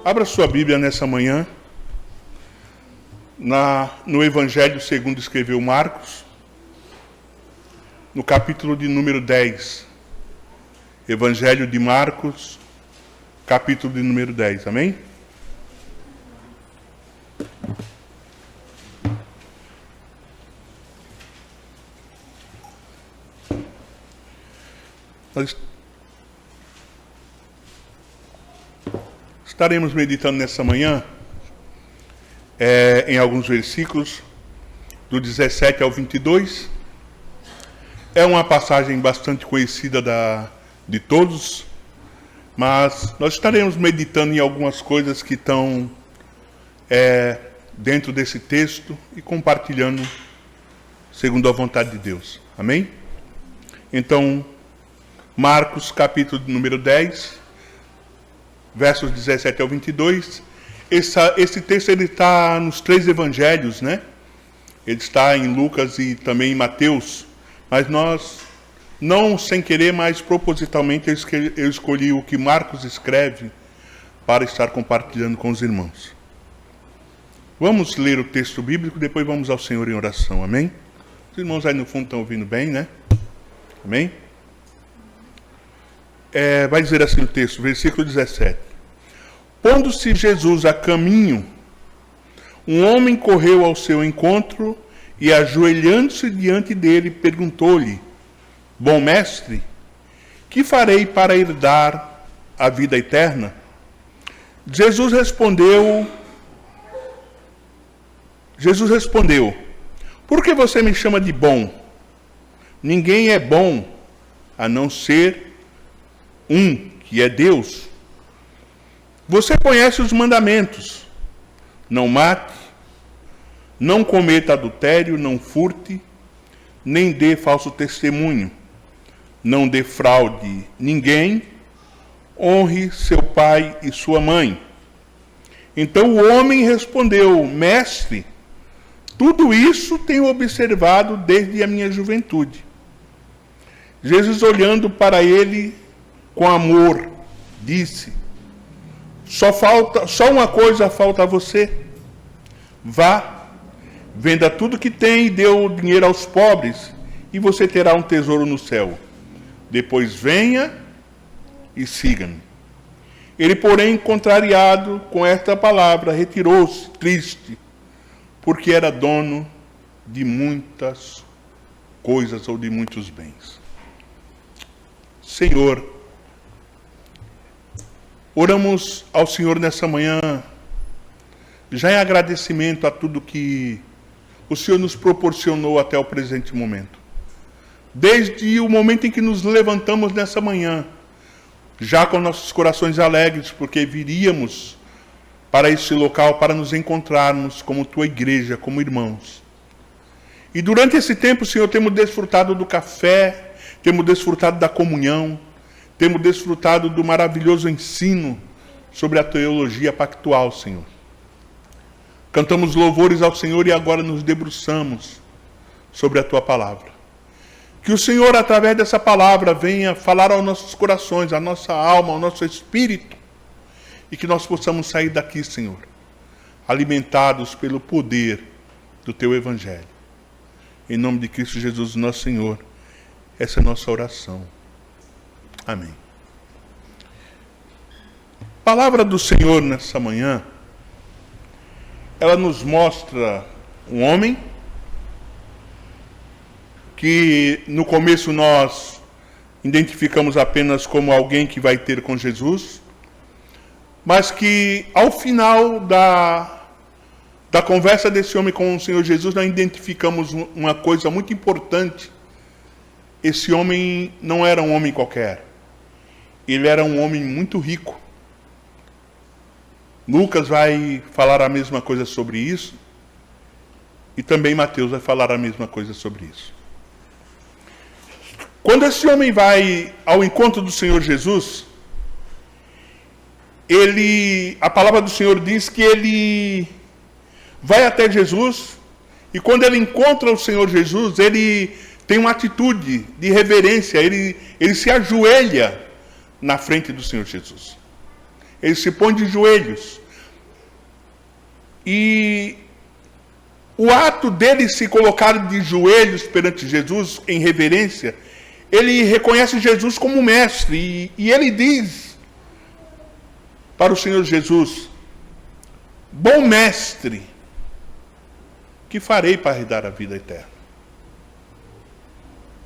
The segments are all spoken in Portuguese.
Abra sua Bíblia nessa manhã, no Evangelho segundo escreveu Marcos, no capítulo de número 10. Evangelho de Marcos, capítulo de número 10, amém? Nós estaremos meditando nessa manhã em alguns versículos, do 17 ao 22. É uma passagem bastante conhecida de todos, mas nós estaremos meditando em algumas coisas que estão dentro desse texto e compartilhando segundo a vontade de Deus. Amém? Então, Marcos, capítulo número 10, versos 17 ao 22. Esse texto está nos três evangelhos, né? Ele está em Lucas e também em Mateus. Mas nós, não sem querer, mas propositalmente, eu escolhi o que Marcos escreve para estar compartilhando com os irmãos. Vamos ler o texto bíblico, depois vamos ao Senhor em oração, amém? Os irmãos aí no fundo estão ouvindo bem, né? Amém? Vai dizer assim o texto, versículo 17. Pondo-se Jesus a caminho, um homem correu ao seu encontro e, ajoelhando-se diante dele, perguntou-lhe: Bom mestre, que farei para herdar a vida eterna? Jesus respondeu: Por que você me chama de bom? Ninguém é bom a não ser um, que é Deus. Você conhece os mandamentos: não mate, não cometa adultério, não furte, nem dê falso testemunho, não defraude ninguém, honre seu pai e sua mãe. Então o homem respondeu: Mestre, tudo isso tenho observado desde a minha juventude. Jesus, olhando para ele com amor, disse: Só uma coisa falta a você. Vá, venda tudo que tem e dê o dinheiro aos pobres, e você terá um tesouro no céu. Depois venha e siga-me. Ele, porém, contrariado com esta palavra, retirou-se, triste, porque era dono de muitas coisas ou de muitos bens. Senhor, oramos ao Senhor nessa manhã, já em agradecimento a tudo que o Senhor nos proporcionou até o presente momento. Desde o momento em que nos levantamos nessa manhã, já com nossos corações alegres, porque viríamos para este local para nos encontrarmos como tua igreja, como irmãos. E durante esse tempo, Senhor, temos desfrutado do café, temos desfrutado da comunhão, temos desfrutado do maravilhoso ensino sobre a teologia pactual, Senhor. Cantamos louvores ao Senhor e agora nos debruçamos sobre a tua palavra. Que o Senhor, através dessa palavra, venha falar aos nossos corações, à nossa alma, ao nosso espírito, e que nós possamos sair daqui, Senhor, alimentados pelo poder do teu Evangelho. Em nome de Cristo Jesus, nosso Senhor, essa é a nossa oração. Amém. A palavra do Senhor nessa manhã, ela nos mostra um homem que no começo nós identificamos apenas como alguém que vai ter com Jesus, mas que ao final da conversa desse homem com o Senhor Jesus, nós identificamos uma coisa muito importante. Esse homem não era um homem qualquer. Ele era um homem muito rico. Lucas vai falar a mesma coisa sobre isso. E também Mateus vai falar a mesma coisa sobre isso. Quando esse homem vai ao encontro do Senhor Jesus, a palavra do Senhor diz que ele vai até Jesus, e quando ele encontra o Senhor Jesus, ele tem uma atitude de reverência, ele se ajoelha na frente do Senhor Jesus. Ele se põe de joelhos. E o ato dele se colocar de joelhos perante Jesus, em reverência, ele reconhece Jesus como mestre. E ele diz para o Senhor Jesus: bom mestre, que farei para herdar a vida eterna?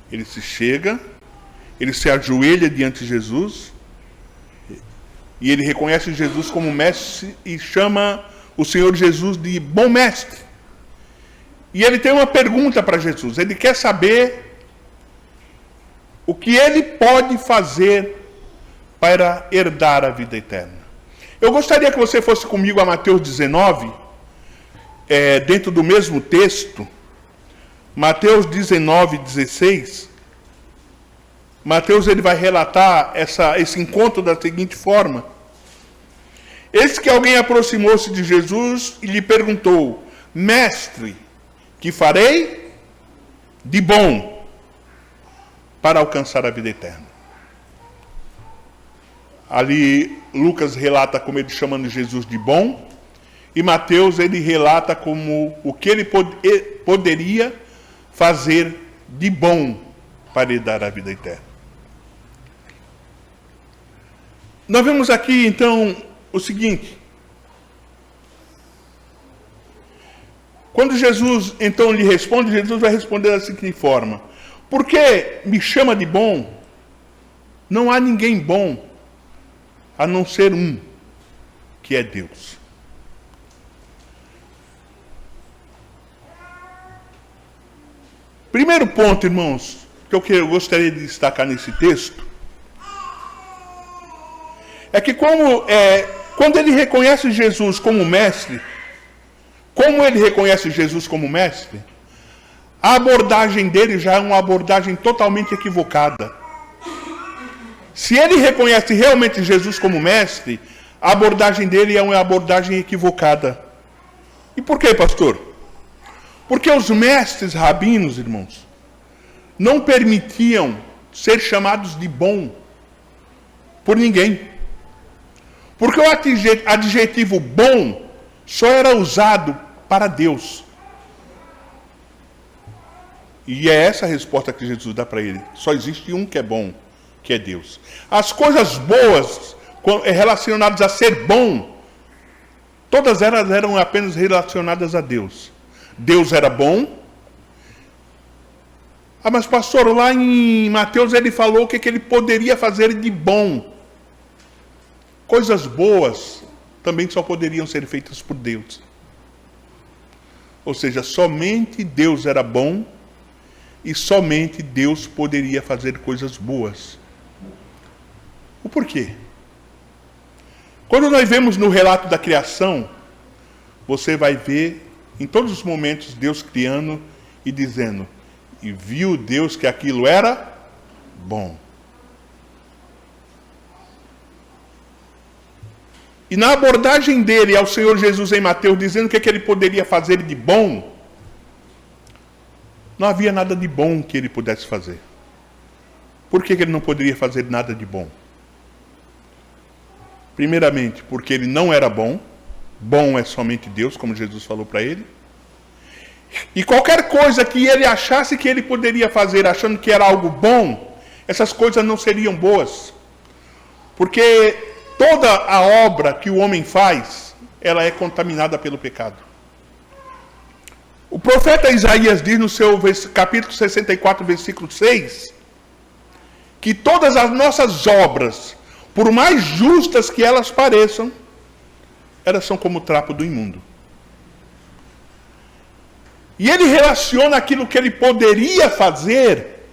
Ele se chega, ele se ajoelha diante de Jesus, e ele reconhece Jesus como mestre e chama o Senhor Jesus de bom mestre. E ele tem uma pergunta para Jesus. Ele quer saber o que ele pode fazer para herdar a vida eterna. Eu gostaria que você fosse comigo a Mateus 19, dentro do mesmo texto, Mateus 19, 16. Mateus ele vai relatar esse encontro da seguinte forma: eis que alguém aproximou-se de Jesus e lhe perguntou: mestre, que farei de bom para alcançar a vida eterna? Ali Lucas relata como ele chamando Jesus de bom, e Mateus ele relata como o que ele poderia fazer de bom para lhe dar a vida eterna. Nós vemos aqui então o seguinte: quando Jesus então lhe responde, Jesus vai responder da seguinte forma: por que me chama de bom? Não há ninguém bom a não ser um, que é Deus. Primeiro ponto, irmãos, que eu gostaria de destacar nesse texto, é que quando ele reconhece Jesus como mestre, como ele reconhece Jesus como mestre, a abordagem dele já é uma abordagem totalmente equivocada. Se ele reconhece realmente Jesus como mestre, a abordagem dele é uma abordagem equivocada. E por quê, pastor? Porque os mestres rabinos, irmãos, não permitiam ser chamados de bom por ninguém. Porque o adjetivo bom só era usado para Deus. E é essa a resposta que Jesus dá para ele. Só existe um que é bom, que é Deus. As coisas boas relacionadas a ser bom, todas elas eram apenas relacionadas a Deus. Deus era bom. Ah, mas pastor, lá em Mateus ele falou o que ele poderia fazer de bom. Coisas boas também só poderiam ser feitas por Deus. Ou seja, somente Deus era bom e somente Deus poderia fazer coisas boas. O porquê? Quando nós vemos no relato da criação, você vai ver em todos os momentos Deus criando e dizendo: e viu Deus que aquilo era bom. E na abordagem dele ao Senhor Jesus em Mateus, dizendo o que ele poderia fazer de bom, não havia nada de bom que ele pudesse fazer. Por que ele não poderia fazer nada de bom? Primeiramente, porque ele não era bom. Bom é somente Deus, como Jesus falou para ele. E qualquer coisa que ele achasse que ele poderia fazer, achando que era algo bom, essas coisas não seriam boas. Porque toda a obra que o homem faz, ela é contaminada pelo pecado. O profeta Isaías diz no seu capítulo 64, versículo 6, que todas as nossas obras, por mais justas que elas pareçam, elas são como o trapo do imundo. E ele relaciona aquilo que ele poderia fazer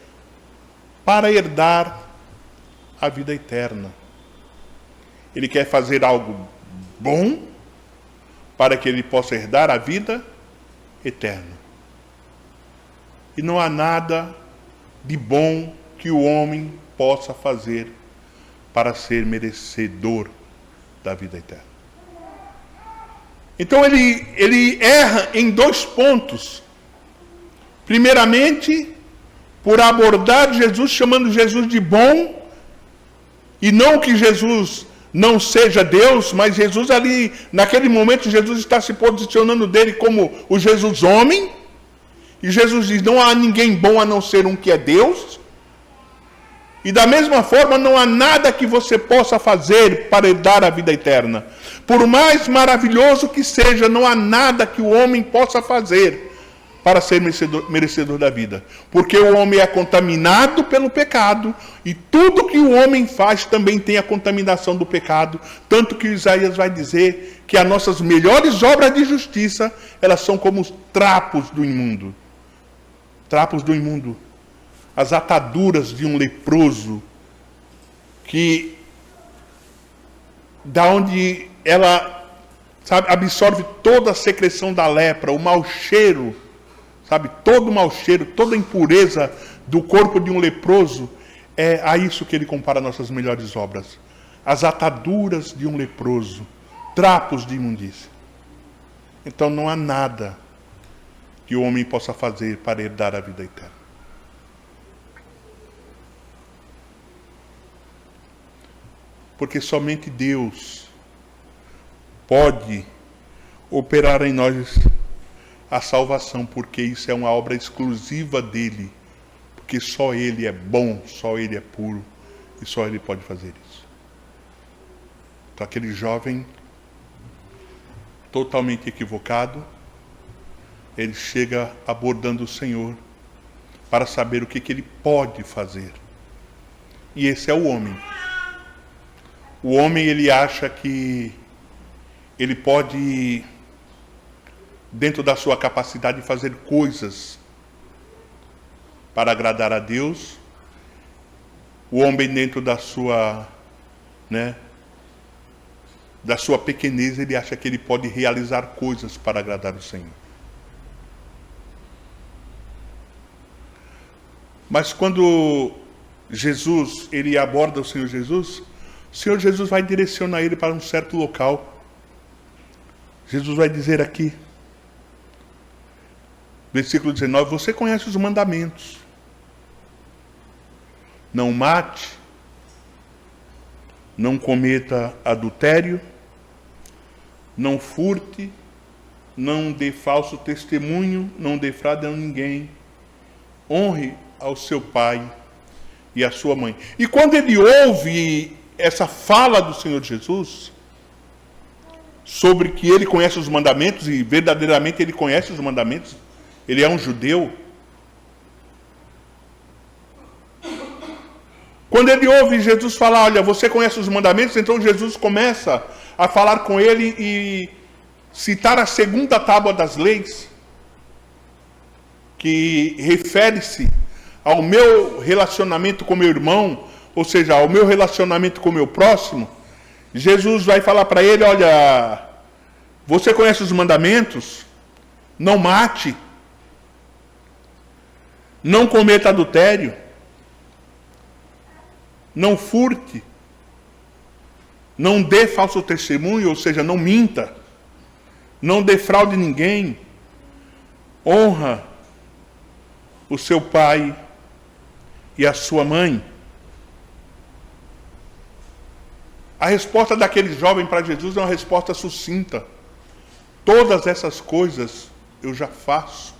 para herdar a vida eterna. Ele quer fazer algo bom para que ele possa herdar a vida eterna. E não há nada de bom que o homem possa fazer para ser merecedor da vida eterna. Então ele erra em dois pontos. Primeiramente, por abordar Jesus, chamando Jesus de bom, e não que Jesus não seja Deus, mas Jesus ali, naquele momento, Jesus está se posicionando dele como o Jesus homem. E Jesus diz, não há ninguém bom a não ser um que é Deus. E da mesma forma, não há nada que você possa fazer para dar a vida eterna. Por mais maravilhoso que seja, não há nada que o homem possa fazer para ser merecedor da vida. Porque o homem é contaminado pelo pecado, e tudo que o homem faz também tem a contaminação do pecado. Tanto que Isaías vai dizer que as nossas melhores obras de justiça, elas são como os trapos do imundo. Trapos do imundo. As ataduras de um leproso, que da onde ela, sabe, absorve toda a secreção da lepra, o mau cheiro, sabe, todo o mau cheiro, toda a impureza do corpo de um leproso, é a isso que ele compara nossas melhores obras. As ataduras de um leproso, trapos de imundícia. Então não há nada que o homem possa fazer para herdar a vida eterna. Porque somente Deus pode operar em nós a salvação, porque isso é uma obra exclusiva dele. Porque só ele é bom, só ele é puro, e só ele pode fazer isso. Então aquele jovem, totalmente equivocado, ele chega abordando o Senhor para saber o que ele pode fazer. E esse é o homem. O homem, ele acha que ele pode, dentro da sua capacidade, fazer coisas para agradar a Deus. O homem, dentro da sua, da sua pequenez, ele acha que ele pode realizar coisas para agradar o Senhor. Mas quando Jesus, ele aborda o Senhor Jesus vai direcionar ele para um certo local. Jesus vai dizer aqui, versículo 19, você conhece os mandamentos. Não mate, não cometa adultério, não furte, não dê falso testemunho, não defraude a ninguém, honre ao seu pai e à sua mãe. E quando ele ouve essa fala do Senhor Jesus, sobre que ele conhece os mandamentos, e verdadeiramente ele conhece os mandamentos, ele é um judeu. Quando ele ouve Jesus falar, olha, você conhece os mandamentos, então Jesus começa a falar com ele e citar a segunda tábua das leis, que refere-se ao meu relacionamento com meu irmão, ou seja, ao meu relacionamento com o meu próximo. Jesus vai falar para ele, olha, você conhece os mandamentos? Não mate, não cometa adultério, não furte, não dê falso testemunho, ou seja, não minta, não defraude ninguém, honra o seu pai e a sua mãe. A resposta daquele jovem para Jesus é uma resposta sucinta. Todas essas coisas eu já faço.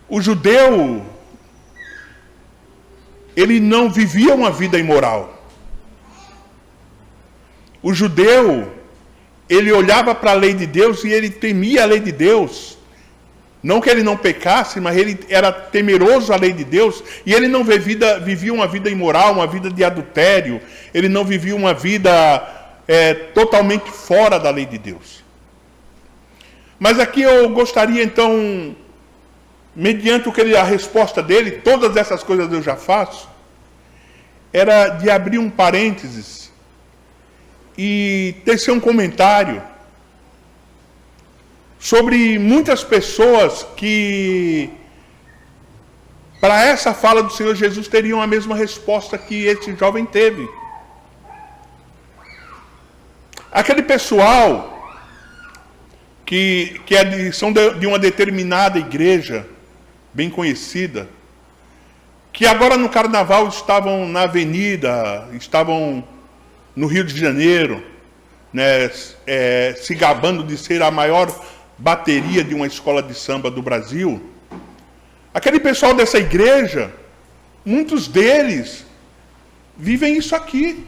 O judeu, ele não vivia uma vida imoral. O judeu, ele olhava para a lei de Deus e ele temia a lei de Deus. Não que ele não pecasse, mas ele era temeroso à lei de Deus, e ele não vivia uma vida imoral, uma vida de adultério, ele não vivia uma vida totalmente fora da lei de Deus. Mas aqui eu gostaria então, mediante a resposta dele, todas essas coisas eu já faço, era de abrir um parênteses e tecer um comentário sobre muitas pessoas que, para essa fala do Senhor Jesus, teriam a mesma resposta que esse jovem teve. Aquele pessoal que são de uma determinada igreja, bem conhecida, que agora no carnaval estavam na avenida, estavam no Rio de Janeiro, né, se gabando de ser a maior bateria de uma escola de samba do Brasil, aquele pessoal dessa igreja, muitos deles vivem isso aqui.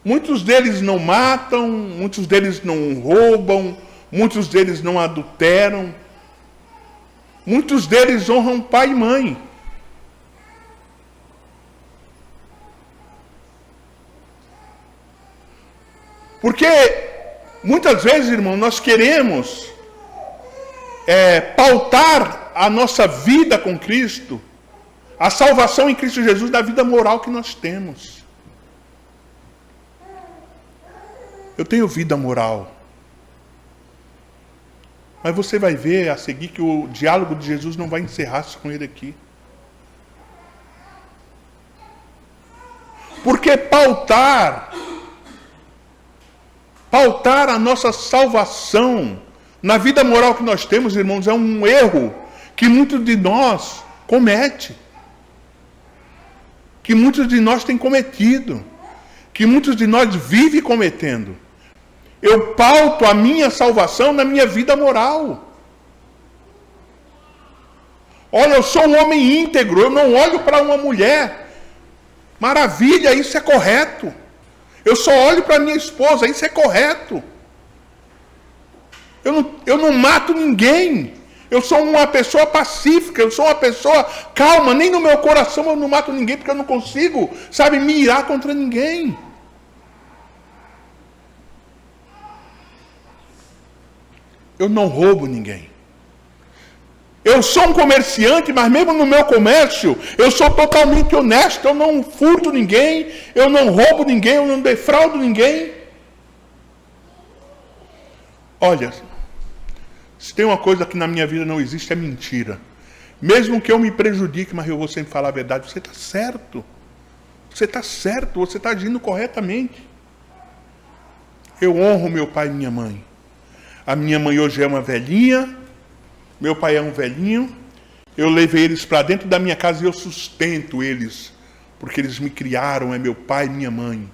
Muitos deles não matam, muitos deles não roubam, muitos deles não adulteram, muitos deles honram pai e mãe. Porque muitas vezes, irmão, nós queremos pautar a nossa vida com Cristo, a salvação em Cristo Jesus, da vida moral que nós temos. Eu tenho vida moral. Mas você vai ver a seguir que o diálogo de Jesus não vai encerrar-se com ele aqui. Porque pautar a nossa salvação na vida moral que nós temos, irmãos, é um erro que muitos de nós comete. Que muitos de nós têm cometido. Que muitos de nós vivem cometendo. Eu pauto a minha salvação na minha vida moral. Olha, eu sou um homem íntegro, eu não olho para uma mulher. Maravilha, isso é correto. Eu só olho para minha esposa, isso é correto. Eu não mato ninguém. Eu sou uma pessoa pacífica, eu sou uma pessoa calma. Nem no meu coração eu não mato ninguém, porque eu não consigo, me irar contra ninguém. Eu não roubo ninguém. Eu sou um comerciante, mas mesmo no meu comércio, eu sou totalmente honesto. Eu não furto ninguém, eu não roubo ninguém, eu não defraudo ninguém. Olha, se tem uma coisa que na minha vida não existe, é mentira. Mesmo que eu me prejudique, mas eu vou sempre falar a verdade. Você está certo. Você está certo, você está agindo corretamente. Eu honro meu pai e minha mãe. A minha mãe hoje é uma velhinha, meu pai é um velhinho. Eu levei eles para dentro da minha casa e eu sustento eles, porque eles me criaram, é meu pai e minha mãe.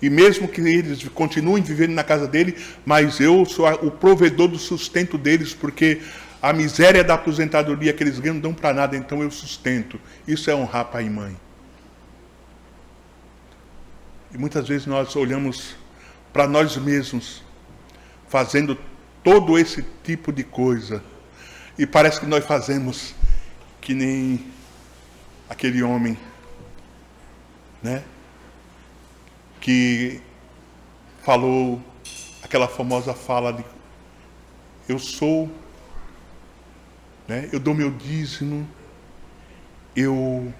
E mesmo que eles continuem vivendo na casa dele, mas eu sou o provedor do sustento deles, porque a miséria da aposentadoria que eles ganham não dão para nada, então eu sustento. Isso é honrar pai e mãe. E muitas vezes nós olhamos para nós mesmos, fazendo todo esse tipo de coisa. E parece que nós fazemos que nem aquele homem, né? Que falou aquela famosa fala de eu sou, né? Eu dou meu dízimo, eu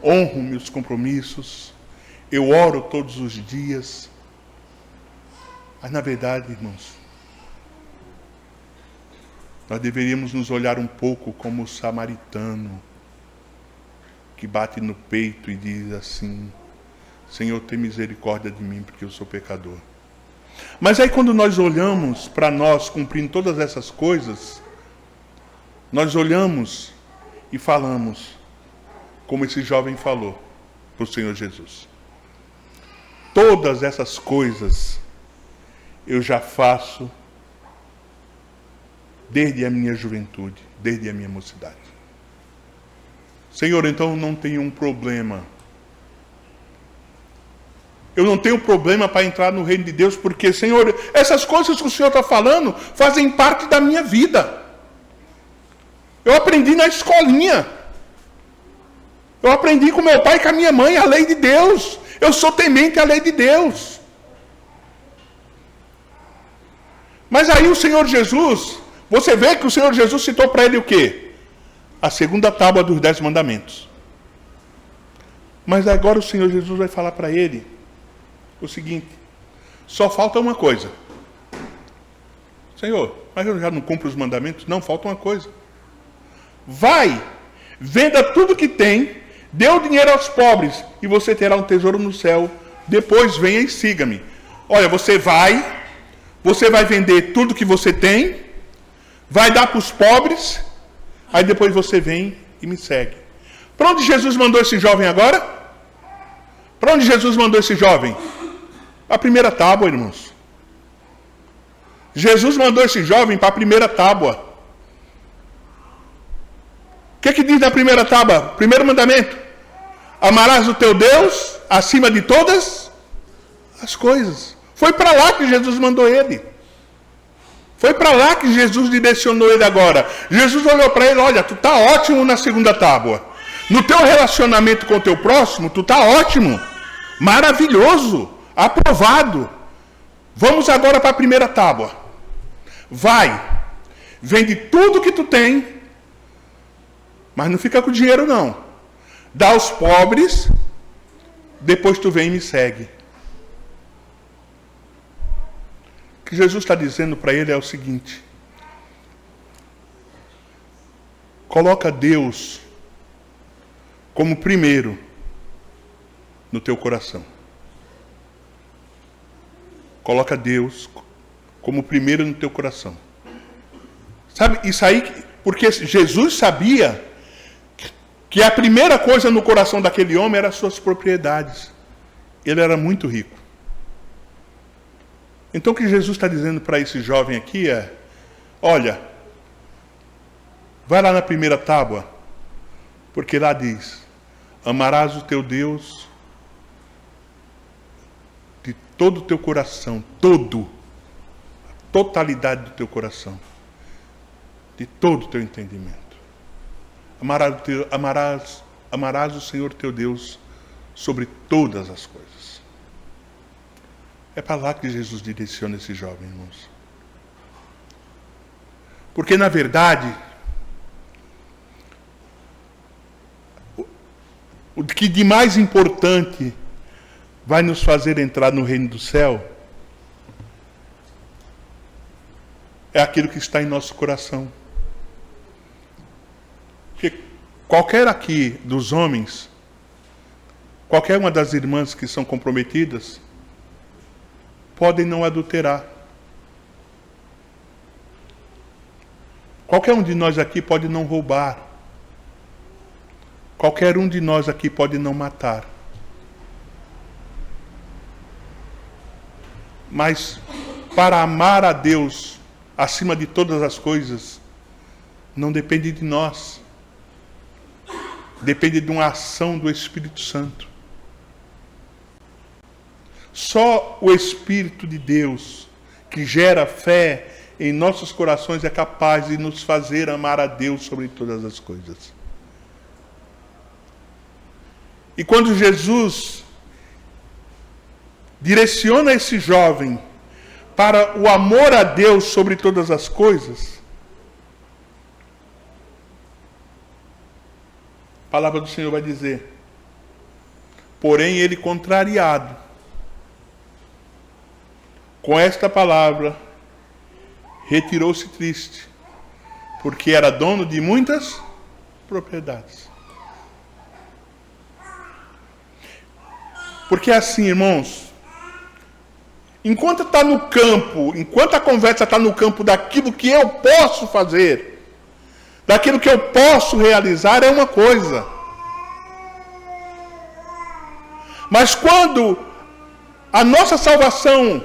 honro meus compromissos, eu oro todos os dias. Mas na verdade, irmãos, nós deveríamos nos olhar um pouco como o samaritano que bate no peito e diz assim: Senhor, tem misericórdia de mim, porque eu sou pecador. Mas aí quando nós olhamos para nós cumprindo todas essas coisas, nós olhamos e falamos, como esse jovem falou para o Senhor Jesus: todas essas coisas eu já faço desde a minha juventude, desde a minha mocidade. Senhor, então eu não tenho um problema. Eu não tenho problema para entrar no reino de Deus, porque, Senhor, essas coisas que o Senhor está falando fazem parte da minha vida. Eu aprendi na escolinha. Eu aprendi com meu pai e com a minha mãe a lei de Deus. Eu sou temente à lei de Deus. Mas aí o Senhor Jesus, você vê que o Senhor Jesus citou para ele o quê? A segunda tábua dos 10 mandamentos. Mas agora o Senhor Jesus vai falar para ele o seguinte: só falta uma coisa. Senhor, mas eu já não cumpro os mandamentos? Não, falta uma coisa. Vai, venda tudo que tem, dê o dinheiro aos pobres e você terá um tesouro no céu. Depois venha e siga-me. Olha, você vai vender tudo que você tem, vai dar para os pobres, aí depois você vem e me segue. Para onde Jesus mandou esse jovem agora? Para onde Jesus mandou esse jovem? A primeira tábua, irmãos. Jesus mandou esse jovem para a primeira tábua. O que diz na primeira tábua? Primeiro mandamento. Amarás o teu Deus acima de todas as coisas. Foi para lá que Jesus mandou ele. Foi para lá que Jesus direcionou ele agora. Jesus olhou para ele, olha, tu está ótimo na segunda tábua. No teu relacionamento com o teu próximo, tu está ótimo. Maravilhoso. Aprovado. Vamos agora para a primeira tábua. Vai. Vende tudo que tu tem. Mas não fica com dinheiro não. Dá aos pobres. Depois tu vem e me segue. O que Jesus está dizendo para ele é o seguinte: coloca Deus como primeiro no teu coração. Coloca Deus como primeiro no teu coração. Sabe, isso aí, porque Jesus sabia que a primeira coisa no coração daquele homem era as suas propriedades. Ele era muito rico. Então o que Jesus está dizendo para esse jovem aqui é: olha, vai lá na primeira tábua, porque lá diz: amarás o teu Deus de todo o teu coração, todo, a totalidade do teu coração, de todo o teu entendimento. Amarás o Senhor teu Deus sobre todas as coisas. É para lá que Jesus direciona esse jovem, irmãos. Porque, na verdade, o que de mais importante vai nos fazer entrar no reino do céu é aquilo que está em nosso coração. Porque qualquer aqui dos homens, qualquer uma das irmãs que são comprometidas, podem não adulterar. Qualquer um de nós aqui pode não roubar. Qualquer um de nós aqui pode não matar. Mas para amar a Deus acima de todas as coisas, não depende de nós. Depende de uma ação do Espírito Santo. Só o Espírito de Deus, que gera fé em nossos corações, é capaz de nos fazer amar a Deus sobre todas as coisas. E quando Jesus direciona esse jovem para o amor a Deus sobre todas as coisas, a palavra do Senhor vai dizer: porém ele, contrariado com esta palavra, retirou-se triste, porque era dono de muitas propriedades. Porque assim, irmãos, enquanto está no campo, enquanto a conversa está no campo daquilo que eu posso fazer, daquilo que eu posso realizar, é uma coisa. Mas quando a nossa salvação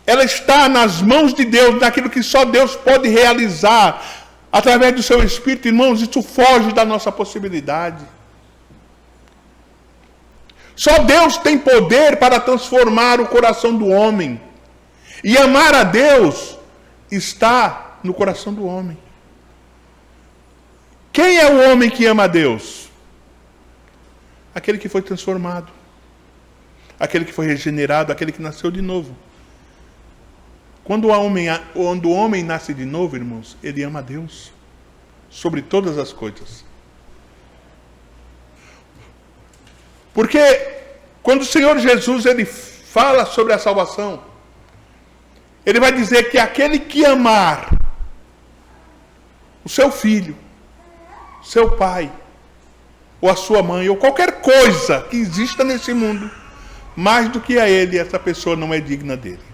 ela está nas mãos de Deus, naquilo que só Deus pode realizar através do seu Espírito, irmãos, isso foge da nossa possibilidade. Só Deus tem poder para transformar o coração do homem. E amar a Deus está no coração do homem. Quem é o homem que ama a Deus? Aquele que foi transformado. Aquele que foi regenerado, aquele que nasceu de novo. Quando o homem nasce de novo, irmãos, ele ama a Deus sobre todas as coisas. Porque quando o Senhor Jesus ele fala sobre a salvação, ele vai dizer que aquele que amar o seu filho, seu pai, ou a sua mãe, ou qualquer coisa que exista nesse mundo, mais do que a ele, essa pessoa não é digna dele.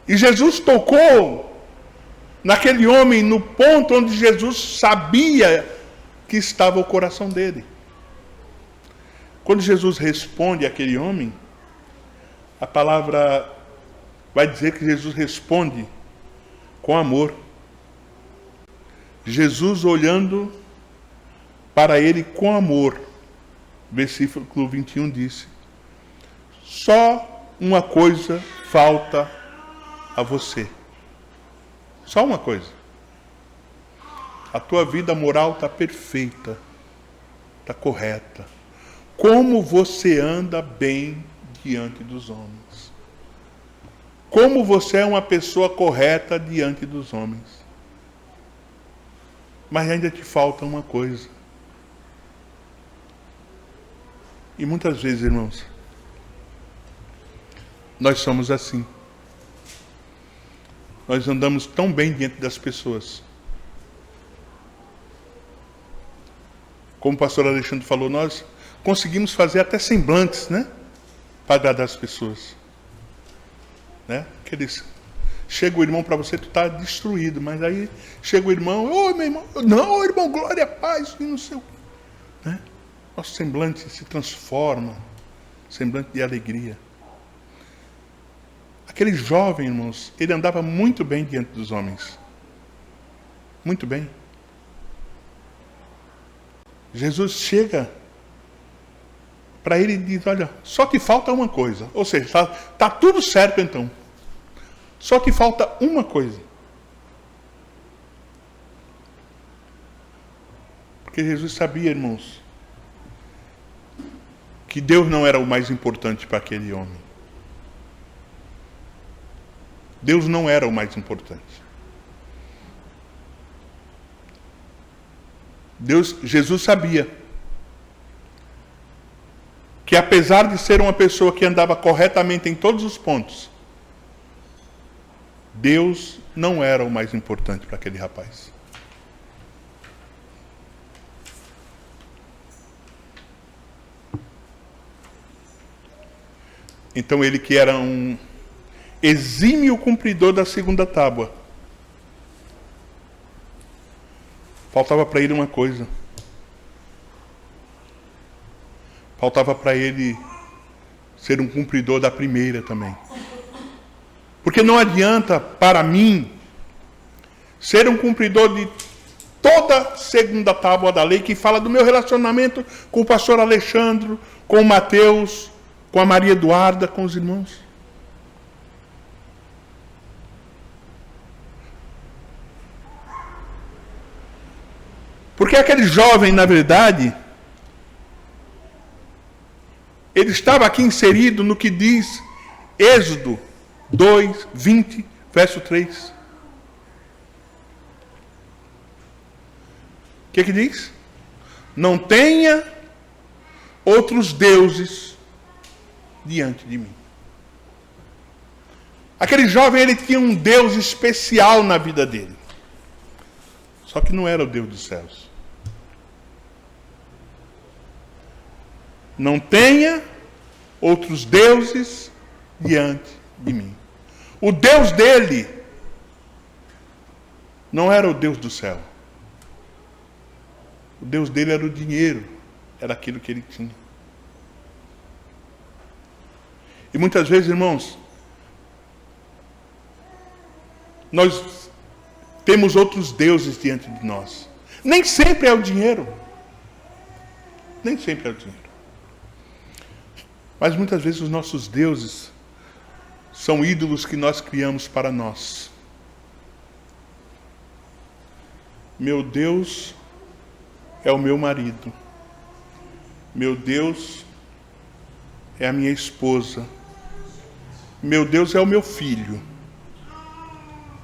E Jesus tocou naquele homem no ponto onde Jesus sabia que estava o coração dele. Quando Jesus responde àquele homem, a palavra vai dizer que Jesus responde com amor. Jesus olhando para ele com amor. Versículo 21 disse: só uma coisa falta a você. Só uma coisa. A tua vida moral está perfeita, está correta. Como você anda bem diante dos homens. Como você é uma pessoa correta diante dos homens. Mas ainda te falta uma coisa. E muitas vezes, irmãos, nós somos assim. Nós andamos tão bem diante das pessoas. Como o pastor Alexandre falou, nós conseguimos fazer até semblantes, né? Para agradar as pessoas. Né? Chega o irmão para você, tu está destruído. Mas aí chega o irmão, ô meu irmão, não, irmão, glória, paz, e não sei o quê. Né? Nosso semblante se transforma. Semblante de alegria. Aquele jovem, irmãos, ele andava muito bem diante dos homens. Muito bem. Jesus chega para ele e diz, olha, só te falta uma coisa. Ou seja, tá tudo certo então. Só te falta uma coisa. Porque Jesus sabia, irmãos, que Deus não era o mais importante para aquele homem. Deus não era o mais importante. Jesus sabia que apesar de ser uma pessoa que andava corretamente em todos os pontos, Deus não era o mais importante para aquele rapaz. Então ele, que era um exímio cumpridor da segunda tábua, faltava para ele uma coisa. Faltava para ele ser um cumpridor da primeira também. Porque não adianta para mim ser um cumpridor de toda a segunda tábua da lei, que fala do meu relacionamento com o pastor Alexandre, com o Mateus, com a Maria Eduarda, com os irmãos. Porque aquele jovem, na verdade, ele estava aqui inserido no que diz Êxodo 2, 20, verso 3. O que diz? Não tenha outros deuses diante de mim. Aquele jovem, ele tinha um Deus especial na vida dele. Só que não era o Deus dos céus. Não tenha outros deuses diante de mim. O Deus dele não era o Deus do céu. O Deus dele era o dinheiro, era aquilo que ele tinha. E muitas vezes, irmãos, nós temos outros deuses diante de nós. Nem sempre é o dinheiro. Nem sempre é o dinheiro. Mas muitas vezes os nossos deuses são ídolos que nós criamos para nós. Meu Deus é o meu marido. Meu Deus é a minha esposa. Meu Deus é o meu filho.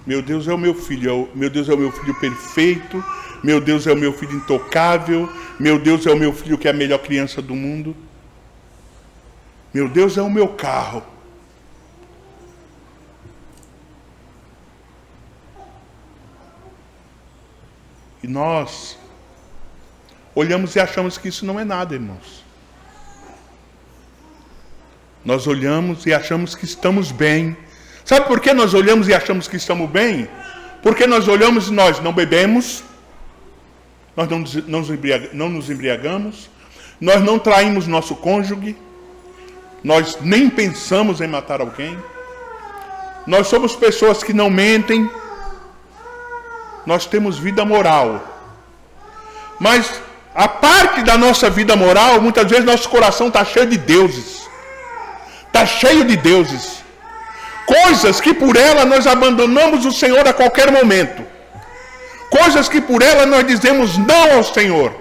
Meu Deus é o meu filho. Meu Deus é o meu filho perfeito. Meu Deus é o meu filho intocável. Meu Deus é o meu filho que é a melhor criança do mundo. Meu Deus é o meu carro. E nós olhamos e achamos que isso não é nada, irmãos. Nós olhamos e achamos que estamos bem. Sabe por que nós olhamos e achamos que estamos bem? Porque nós olhamos e nós não bebemos, nós não nos embriagamos, nós não traímos nosso cônjuge, nós nem pensamos em matar alguém, nós somos pessoas que não mentem, nós temos vida moral. Mas a parte da nossa vida moral, muitas vezes nosso coração está cheio de deuses. Está cheio de deuses. Coisas que por ela nós abandonamos o Senhor a qualquer momento. Coisas que por ela nós dizemos não ao Senhor.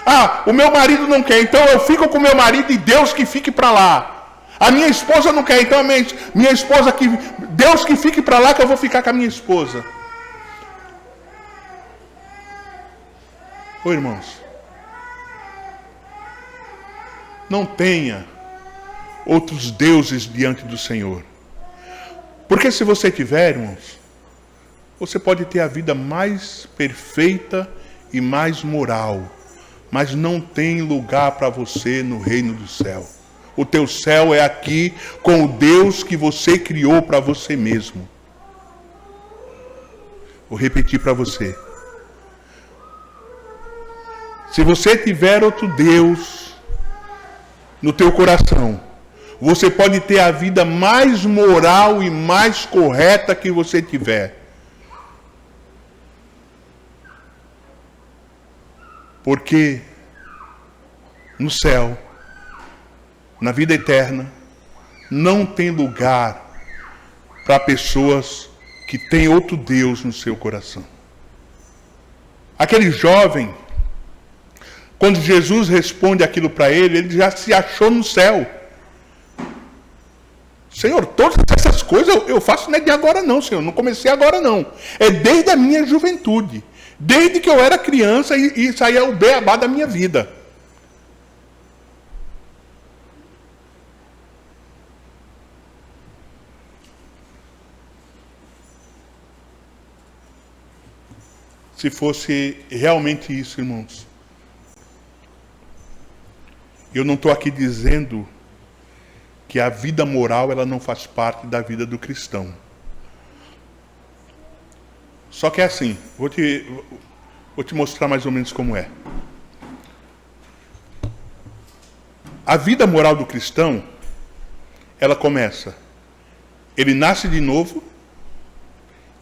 Ah, o meu marido não quer, então eu fico com o meu marido e Deus que fique para lá. A minha esposa não quer, então a minha esposa que... Deus que fique para lá que eu vou ficar com a minha esposa. Ô irmãos, não tenha outros deuses diante do Senhor. Porque se você tiver, irmãos, você pode ter a vida mais perfeita e mais moral, mas não tem lugar para você no reino do céu. O teu céu é aqui com o Deus que você criou para você mesmo. Vou repetir para você. Se você tiver outro Deus no teu coração, você pode ter a vida mais moral e mais correta que você tiver. Porque no céu, na vida eterna, não tem lugar para pessoas que têm outro Deus no seu coração. Aquele jovem, quando Jesus responde aquilo para ele, ele já se achou no céu. Senhor, todas essas coisas eu faço não é de agora não, Senhor. Não comecei agora não. É desde a minha juventude. Desde que eu era criança e isso aí é o beabá da minha vida. Se fosse realmente isso, irmãos, eu não estou aqui dizendo que a vida moral ela não faz parte da vida do cristão. Só que é assim, vou te mostrar mais ou menos como é. A vida moral do cristão, ela começa, ele nasce de novo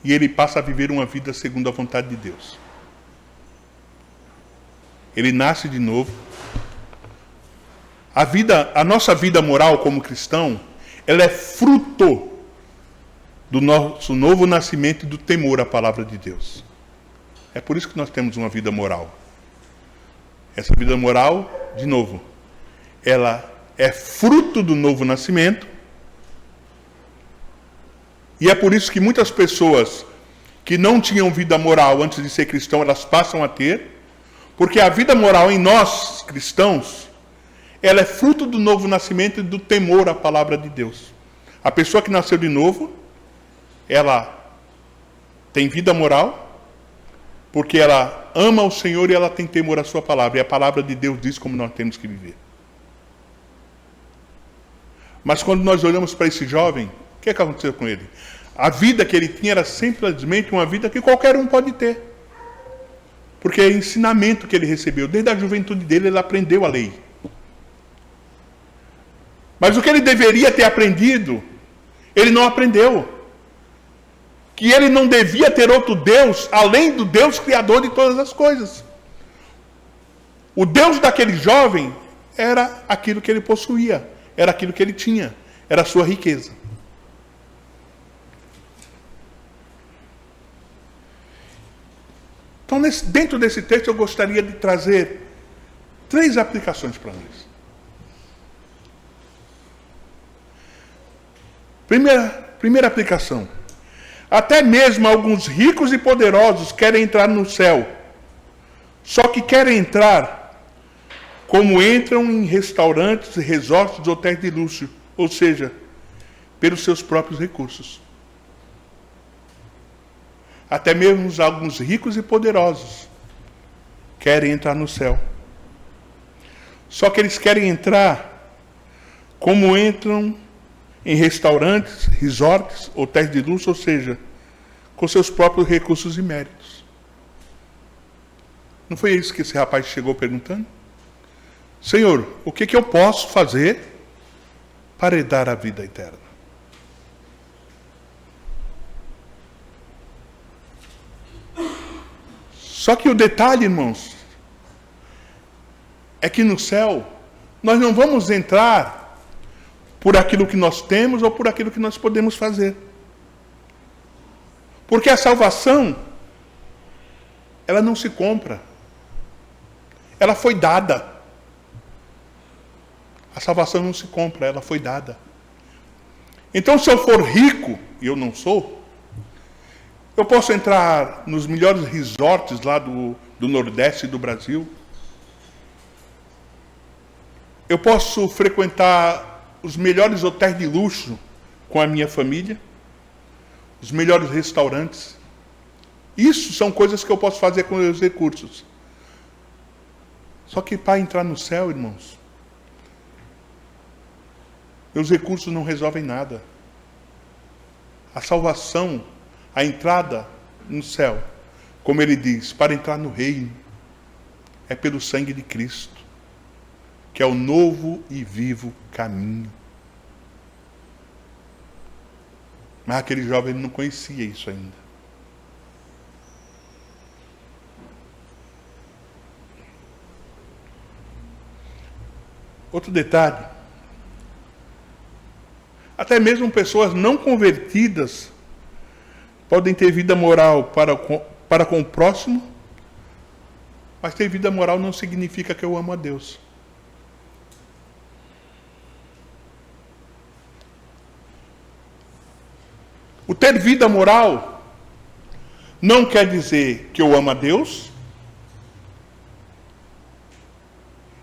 e ele passa a viver uma vida segundo a vontade de Deus. Ele nasce de novo. A nossa vida moral como cristão, ela é fruto do nosso novo nascimento e do temor à palavra de Deus. É por isso que nós temos uma vida moral. Essa vida moral, de novo, ela é fruto do novo nascimento. E é por isso que muitas pessoas que não tinham vida moral antes de ser cristão, elas passam a ter. Porque a vida moral em nós, cristãos, ela é fruto do novo nascimento e do temor à palavra de Deus. A pessoa que nasceu de novo, ela tem vida moral, porque ela ama o Senhor e ela tem temor à sua palavra. E a palavra de Deus diz como nós temos que viver. Mas quando nós olhamos para esse jovem, o que aconteceu com ele? A vida que ele tinha era simplesmente uma vida que qualquer um pode ter. Porque é ensinamento que ele recebeu. Desde a juventude dele, ele aprendeu a lei. Mas o que ele deveria ter aprendido, ele não aprendeu. Que ele não devia ter outro Deus, além do Deus criador de todas as coisas. O Deus daquele jovem era aquilo que ele possuía, era aquilo que ele tinha, era a sua riqueza. Então, dentro desse texto, eu gostaria de trazer 3 aplicações para nós. Primeira aplicação. Até mesmo alguns ricos e poderosos querem entrar no céu. Só que querem entrar como entram em restaurantes, resorts, hotéis de luxo. Ou seja, pelos seus próprios recursos. Até mesmo alguns ricos e poderosos querem entrar no céu. Só que eles querem entrar como entram em restaurantes, resorts, hotéis de luxo, ou seja, com seus próprios recursos e méritos. Não foi isso que esse rapaz chegou perguntando? Senhor, o que eu posso fazer para herdar a vida eterna? Só que o detalhe, irmãos, é que no céu nós não vamos entrar por aquilo que nós temos ou por aquilo que nós podemos fazer. Porque a salvação, ela não se compra. Ela foi dada. A salvação não se compra, ela foi dada. Então, se eu for rico, e eu não sou, eu posso entrar nos melhores resorts lá do Nordeste do Brasil. Eu posso frequentar os melhores hotéis de luxo com a minha família, os melhores restaurantes. Isso são coisas que eu posso fazer com os recursos. Só que para entrar no céu, irmãos, meus recursos não resolvem nada. A salvação, a entrada no céu, como ele diz, para entrar no reino, é pelo sangue de Cristo, que é o novo e vivo caminho. Mas aquele jovem não conhecia isso ainda. Outro detalhe, até mesmo pessoas não convertidas podem ter vida moral para com o próximo, mas ter vida moral não significa que eu amo a Deus. O ter vida moral não quer dizer que eu amo a Deus,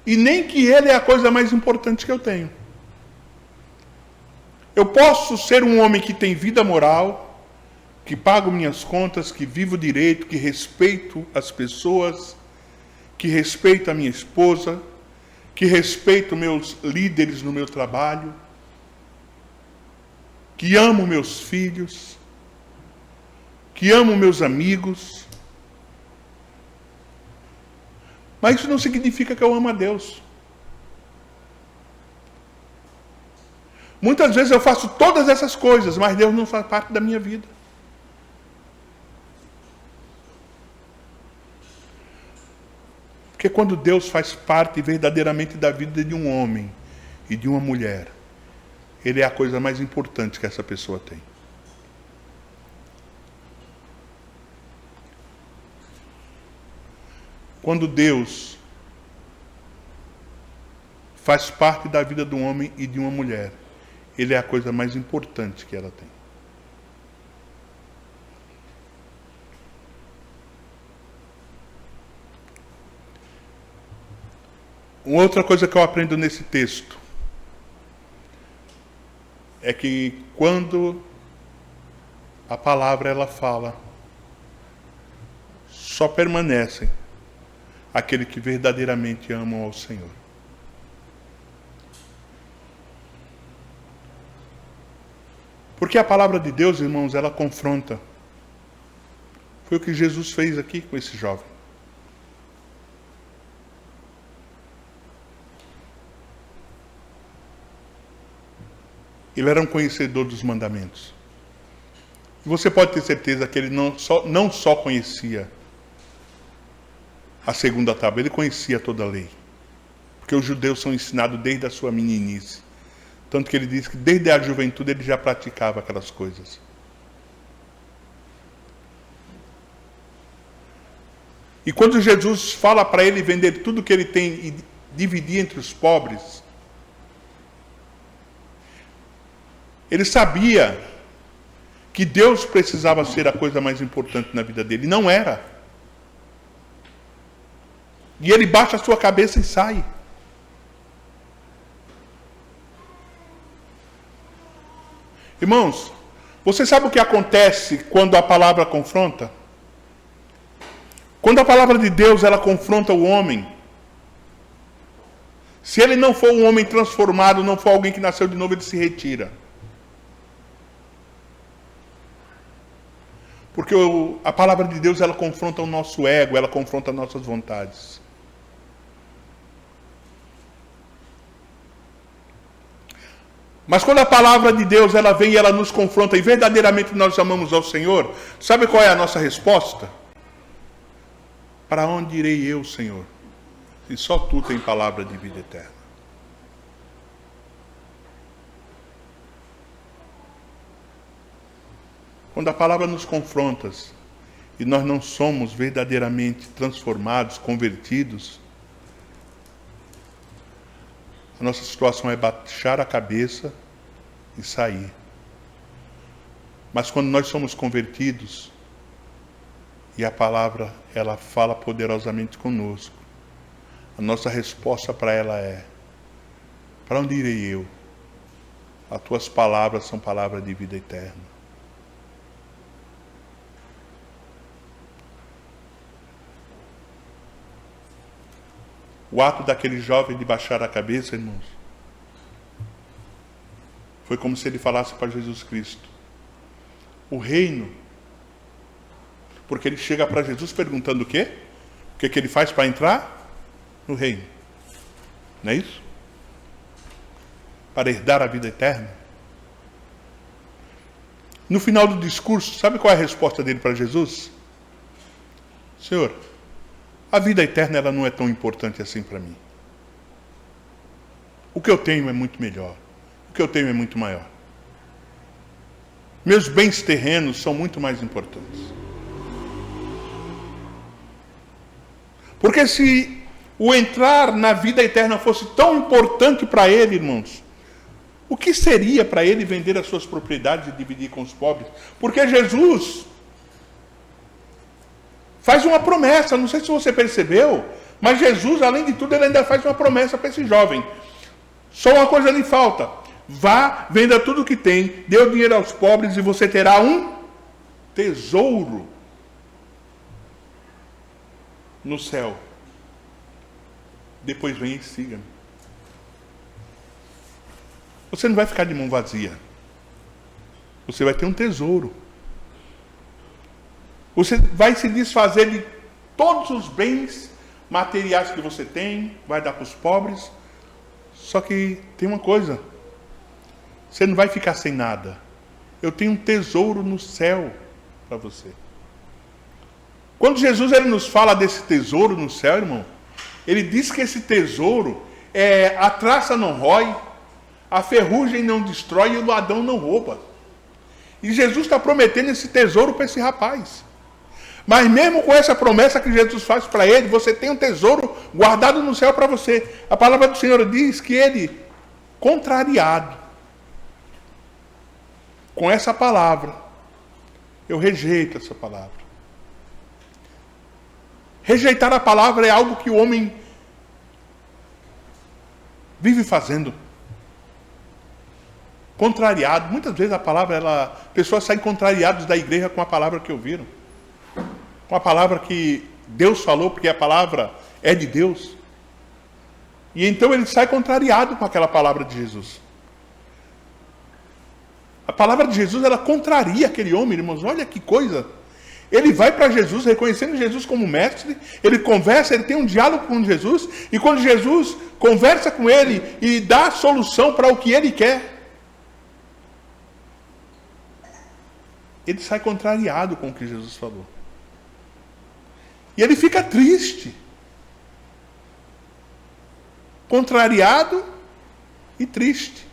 e nem que Ele é a coisa mais importante que eu tenho. Eu posso ser um homem que tem vida moral, que pago minhas contas, que vivo direito, que respeito as pessoas, que respeito a minha esposa, que respeito meus líderes no meu trabalho, que amo meus filhos, que amo meus amigos. Mas isso não significa que eu amo a Deus. Muitas vezes eu faço todas essas coisas, mas Deus não faz parte da minha vida. Porque quando Deus faz parte verdadeiramente da vida de um homem e de uma mulher, Ele é a coisa mais importante que essa pessoa tem. Quando Deus faz parte da vida de um homem e de uma mulher, Ele é a coisa mais importante que ela tem. Uma outra coisa que eu aprendo nesse texto é que quando a palavra ela fala, só permanecem aqueles que verdadeiramente amam ao Senhor. Porque a palavra de Deus, irmãos, ela confronta. Foi o que Jesus fez aqui com esse jovem. Ele era um conhecedor dos mandamentos. E você pode ter certeza que ele não só conhecia a segunda tábua, ele conhecia toda a lei. Porque os judeus são ensinados desde a sua meninice. Tanto que ele diz que desde a juventude ele já praticava aquelas coisas. E quando Jesus fala para ele vender tudo que ele tem e dividir entre os pobres, ele sabia que Deus precisava ser a coisa mais importante na vida dele. E não era. E ele baixa a sua cabeça e sai. Irmãos, você sabe o que acontece quando a palavra confronta? Quando a palavra de Deus ela confronta o homem, se ele não for um homem transformado, não for alguém que nasceu de novo, ele se retira. Porque a palavra de Deus ela confronta o nosso ego, ela confronta nossas vontades. Mas quando a palavra de Deus ela vem e ela nos confronta e verdadeiramente nós amamos ao Senhor, sabe qual é a nossa resposta? Para onde irei eu, Senhor, se só Tu tem palavra de vida eterna? Quando a palavra nos confronta e nós não somos verdadeiramente transformados, convertidos, a nossa situação é baixar a cabeça e sair. Mas quando nós somos convertidos e a palavra ela fala poderosamente conosco, a nossa resposta para ela é: para onde irei eu? As Tuas palavras são palavras de vida eterna. O ato daquele jovem de baixar a cabeça, irmãos, foi como se ele falasse para Jesus Cristo: o reino, porque ele chega para Jesus perguntando o quê? O que ele faz para entrar no reino? Não é isso? Para herdar a vida eterna. No final do discurso, sabe qual é a resposta dele para Jesus? Senhor, a vida eterna ela não é tão importante assim para mim. O que eu tenho é muito melhor. O que eu tenho é muito maior. Meus bens terrenos são muito mais importantes. Porque se o entrar na vida eterna fosse tão importante para ele, irmãos, o que seria para ele vender as suas propriedades e dividir com os pobres? Porque Jesus faz uma promessa, não sei se você percebeu, mas Jesus, além de tudo, ele ainda faz uma promessa para esse jovem. Só uma coisa lhe falta: vá, venda tudo o que tem, dê o dinheiro aos pobres e você terá um tesouro no céu. Depois venha e siga-me. Você não vai ficar de mão vazia. Você vai ter um tesouro. Você vai se desfazer de todos os bens materiais que você tem, vai dar para os pobres. Só que tem uma coisa: você não vai ficar sem nada. Eu tenho um tesouro no céu para você. Quando Jesus ele nos fala desse tesouro no céu, irmão, ele diz que esse tesouro a traça não rói, a ferrugem não destrói e o ladrão não rouba. E Jesus está prometendo esse tesouro para esse rapaz. Mas mesmo com essa promessa que Jesus faz para ele, você tem um tesouro guardado no céu para você. A palavra do Senhor diz que ele, contrariado com essa palavra, eu rejeito essa palavra. Rejeitar a palavra é algo que o homem vive fazendo. Contrariado. Muitas vezes a palavra, pessoas saem contrariadas da igreja com a palavra que ouviram. Com a palavra que Deus falou, porque a palavra é de Deus. E então ele sai contrariado com aquela palavra de Jesus. A palavra de Jesus, ela contraria aquele homem, irmãos. Olha que coisa. Ele vai para Jesus, reconhecendo Jesus como mestre, ele conversa, ele tem um diálogo com Jesus, e quando Jesus conversa com ele e dá a solução para o que ele quer, ele sai contrariado com o que Jesus falou. E ele fica triste. Contrariado e triste.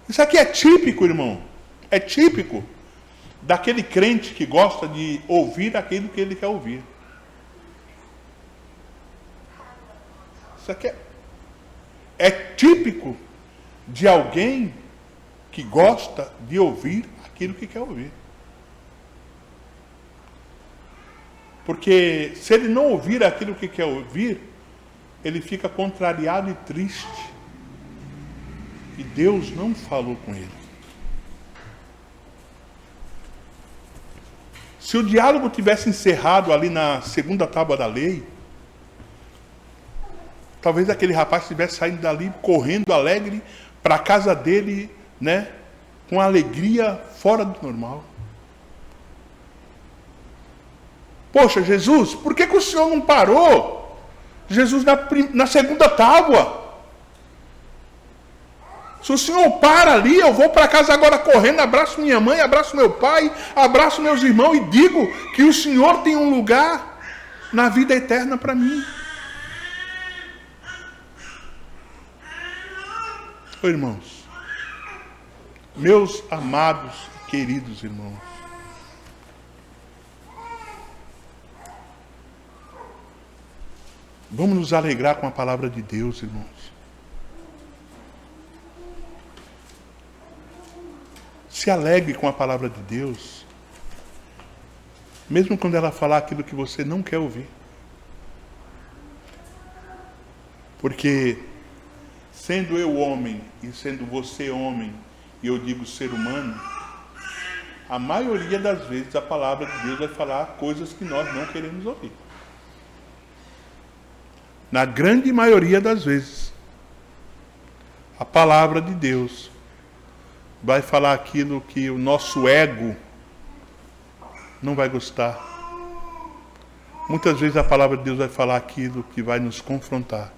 Isso aqui é típico, irmão. É típico daquele crente que gosta de ouvir aquilo que ele quer ouvir. Isso aqui é típico de alguém que gosta de ouvir aquilo que quer ouvir. Porque se ele não ouvir aquilo que quer ouvir, ele fica contrariado e triste. E Deus não falou com ele. Se o diálogo tivesse encerrado ali na segunda tábua da lei, talvez aquele rapaz estivesse saindo dali, correndo alegre para a casa dele, né, com alegria fora do normal. Poxa, Jesus, por que o Senhor não parou? Jesus na segunda tábua. Se o Senhor para ali, eu vou para casa agora correndo, abraço minha mãe, abraço meu pai, abraço meus irmãos e digo que o Senhor tem um lugar na vida eterna para mim. Oh, irmãos, meus amados e queridos irmãos, vamos nos alegrar com a palavra de Deus, irmãos. Se alegre com a palavra de Deus, mesmo quando ela falar aquilo que você não quer ouvir. Porque, sendo eu homem e sendo você homem, e eu digo ser humano, a maioria das vezes a palavra de Deus vai falar coisas que nós não queremos ouvir. Na grande maioria das vezes, a palavra de Deus vai falar aquilo que o nosso ego não vai gostar. Muitas vezes a palavra de Deus vai falar aquilo que vai nos confrontar.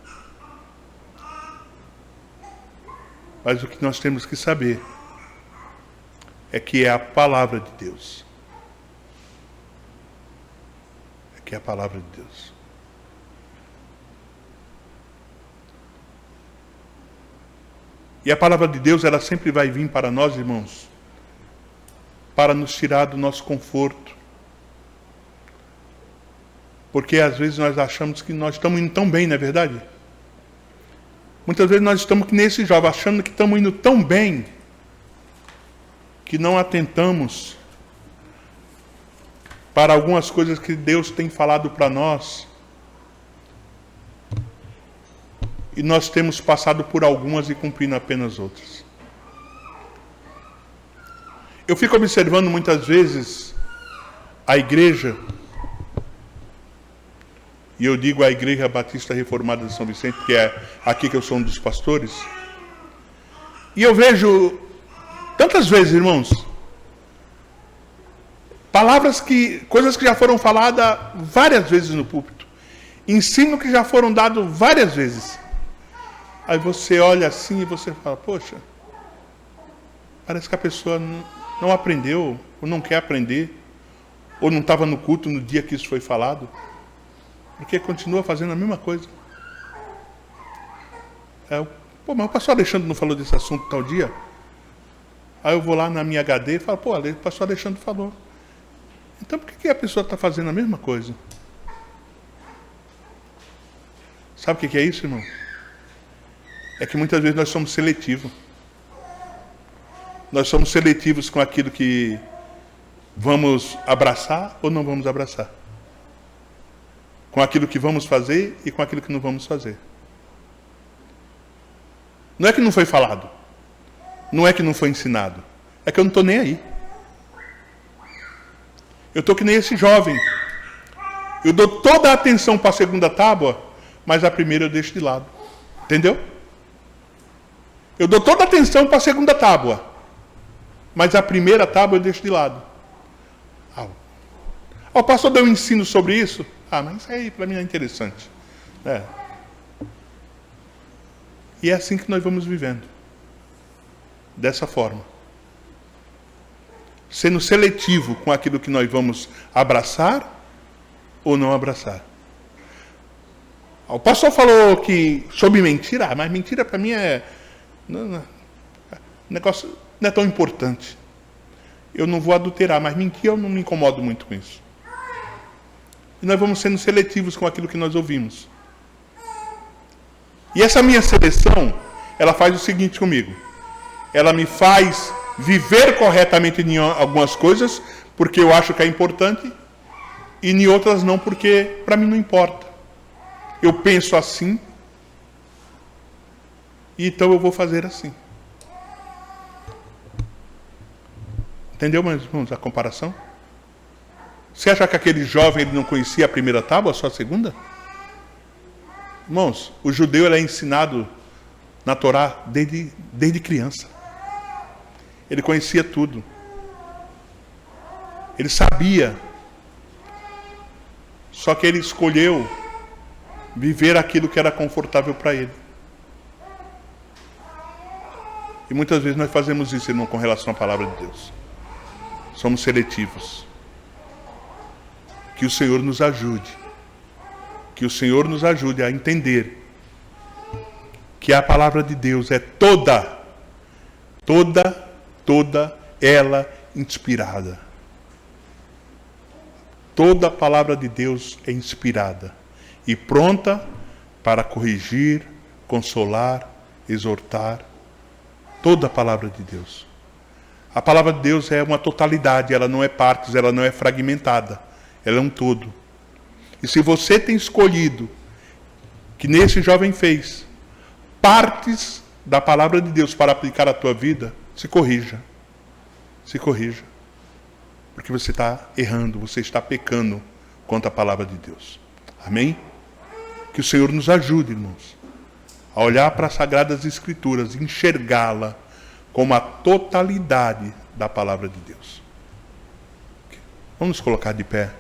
Mas o que nós temos que saber é que é a palavra de Deus. É que é a palavra de Deus. E a palavra de Deus, ela sempre vai vir para nós, irmãos, para nos tirar do nosso conforto. Porque às vezes nós achamos que nós estamos indo tão bem, não é verdade? Muitas vezes nós estamos que nem esse jovem, achando que estamos indo tão bem, que não atentamos para algumas coisas que Deus tem falado para nós. E nós temos passado por algumas e cumprindo apenas outras. Eu fico observando muitas vezes a igreja, e eu digo a Igreja Batista Reformada de São Vicente, que é aqui que eu sou um dos pastores, e eu vejo tantas vezes, irmãos, coisas que já foram faladas várias vezes no púlpito, ensino que já foram dados várias vezes. Aí você olha assim e você fala, poxa, parece que a pessoa não aprendeu, ou não quer aprender, ou não estava no culto no dia que isso foi falado, porque continua fazendo a mesma coisa. Mas o pastor Alexandre não falou desse assunto tal dia? Aí eu vou lá na minha HD e falo, o pastor Alexandre falou. Então por que a pessoa está fazendo a mesma coisa? Sabe o que é isso, irmão? É que muitas vezes nós somos seletivos. Nós somos seletivos com aquilo que vamos abraçar ou não vamos abraçar. Com aquilo que vamos fazer e com aquilo que não vamos fazer. Não é que não foi falado. Não é que não foi ensinado. É que eu não estou nem aí. Eu estou que nem esse jovem. Eu dou toda a atenção para a segunda tábua, mas a primeira eu deixo de lado. Entendeu? Eu dou toda a atenção para a segunda tábua, mas a primeira tábua eu deixo de lado. O pastor deu um ensino sobre isso? Mas isso aí para mim é interessante. E é assim que nós vamos vivendo. Dessa forma. Sendo seletivo com aquilo que nós vamos abraçar ou não abraçar. O pastor falou que sobre mentira, mas mentira para mim o negócio não é tão importante. Eu não vou adulterar, mas mentir eu não me incomodo muito com isso. E nós vamos sendo seletivos com aquilo que nós ouvimos. E essa minha seleção, ela faz o seguinte comigo. Ela me faz viver corretamente em algumas coisas, porque eu acho que é importante, e em outras não, porque para mim não importa. Eu penso assim, e então eu vou fazer assim. Entendeu, meus irmãos, a comparação? Você acha que aquele jovem ele não conhecia a primeira tábua, só a segunda? Irmãos, o judeu ele é ensinado na Torá desde criança. Ele conhecia tudo. Ele sabia. Só que ele escolheu viver aquilo que era confortável para ele. E muitas vezes nós fazemos isso, irmão, com relação à palavra de Deus. Somos seletivos. Que o Senhor nos ajude. Que o Senhor nos ajude a entender que a palavra de Deus é toda ela inspirada. Toda a palavra de Deus é inspirada e pronta para corrigir, consolar, exortar. Toda a palavra de Deus. A palavra de Deus é uma totalidade, ela não é partes, ela não é fragmentada, ela é um todo. E se você tem escolhido, que nesse jovem fez, partes da palavra de Deus para aplicar à tua vida, se corrija. Se corrija. Porque você está errando, você está pecando contra a palavra de Deus. Amém? Que o Senhor nos ajude, irmãos, a olhar para as Sagradas Escrituras, enxergá-la como a totalidade da palavra de Deus. Vamos nos colocar de pé.